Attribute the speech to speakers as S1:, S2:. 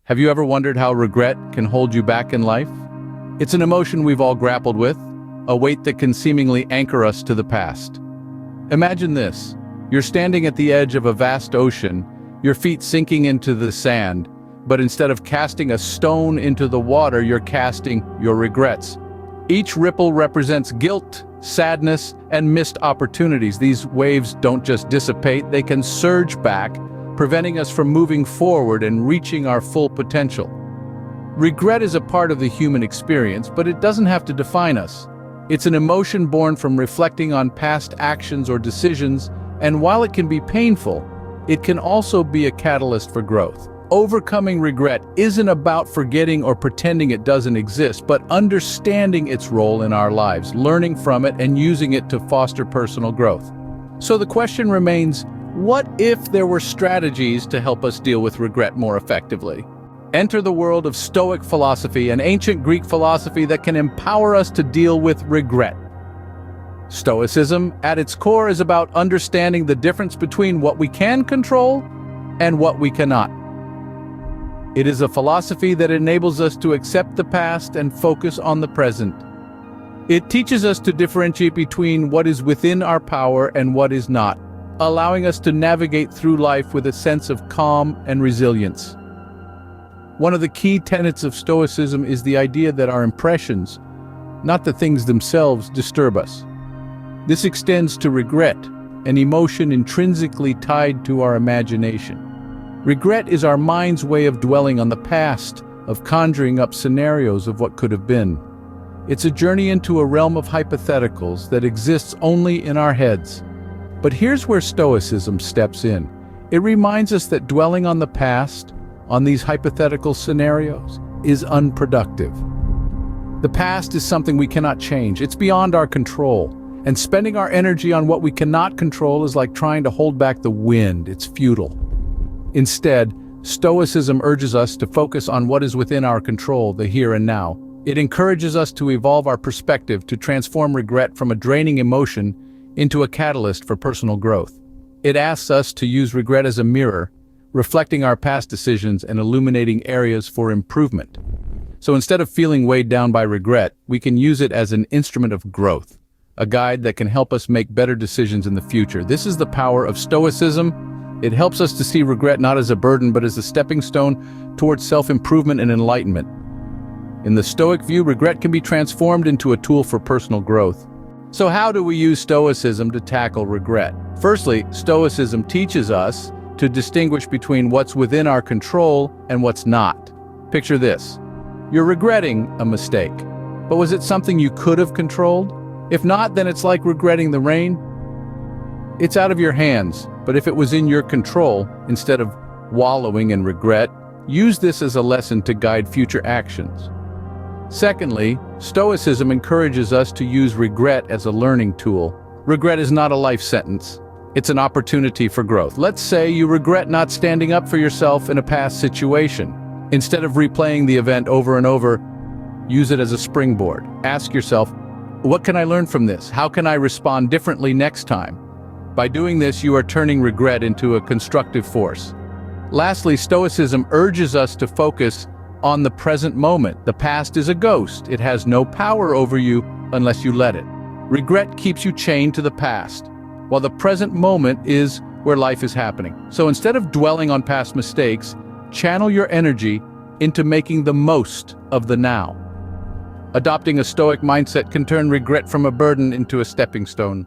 S1: Have you ever wondered how regret can hold you back in life? It's an emotion we've all grappled with, a weight that can seemingly anchor us to the past. Imagine this. You're standing at the edge of a vast ocean, your feet sinking into the sand, but instead of casting a stone into the water, you're casting your regrets. Each ripple represents guilt, sadness, and missed opportunities. These waves don't just dissipate, they can surge back, preventing us from moving forward and reaching our full potential. Regret is a part of the human experience, but it doesn't have to define us. It's an emotion born from reflecting on past actions or decisions, and while it can be painful, it can also be a catalyst for growth. Overcoming regret isn't about forgetting or pretending it doesn't exist, but understanding its role in our lives, learning from it, and using it to foster personal growth. So the question remains, what if there were strategies to help us deal with regret more effectively? Enter the world of Stoic philosophy, an ancient Greek philosophy that can empower us to deal with regret. Stoicism, at its core, is about understanding the difference between what we can control and what we cannot. It is a philosophy that enables us to accept the past and focus on the present. It teaches us to differentiate between what is within our power and what is not, allowing us to navigate through life with a sense of calm and resilience. One of the key tenets of Stoicism is the idea that our impressions, not the things themselves, disturb us. This extends to regret, an emotion intrinsically tied to our imagination. Regret is our mind's way of dwelling on the past, of conjuring up scenarios of what could have been. It's a journey into a realm of hypotheticals that exists only in our heads. But here's where Stoicism steps in. It reminds us that dwelling on the past, on these hypothetical scenarios, is unproductive. The past is something we cannot change. It's beyond our control. And spending our energy on what we cannot control is like trying to hold back the wind. It's futile. Instead, Stoicism urges us to focus on what is within our control, the here and now. It encourages us to evolve our perspective, to transform regret from a draining emotion into a catalyst for personal growth. It asks us to use regret as a mirror, reflecting our past decisions and illuminating areas for improvement. So instead of feeling weighed down by regret, we can use it as an instrument of growth, a guide that can help us make better decisions in the future. This is the power of Stoicism. It helps us to see regret not as a burden, but as a stepping stone towards self-improvement and enlightenment. In the Stoic view, regret can be transformed into a tool for personal growth. So how do we use Stoicism to tackle regret? Firstly, Stoicism teaches us to distinguish between what's within our control and what's not. Picture this. You're regretting a mistake, but was it something you could have controlled? If not, then it's like regretting the rain. It's out of your hands, but if it was in your control, instead of wallowing in regret, use this as a lesson to guide future actions. Secondly, Stoicism encourages us to use regret as a learning tool. Regret is not a life sentence. It's an opportunity for growth. Let's say you regret not standing up for yourself in a past situation. Instead of replaying the event over and over, use it as a springboard. Ask yourself, what can I learn from this? How can I respond differently next time? By doing this, you are turning regret into a constructive force. Lastly, Stoicism urges us to focus on the present moment. The past is a ghost. It has no power over you unless you let it. Regret keeps you chained to the past, while the present moment is where life is happening. So instead of dwelling on past mistakes, channel your energy into making the most of the now. Adopting a Stoic mindset can turn regret from a burden into a stepping stone.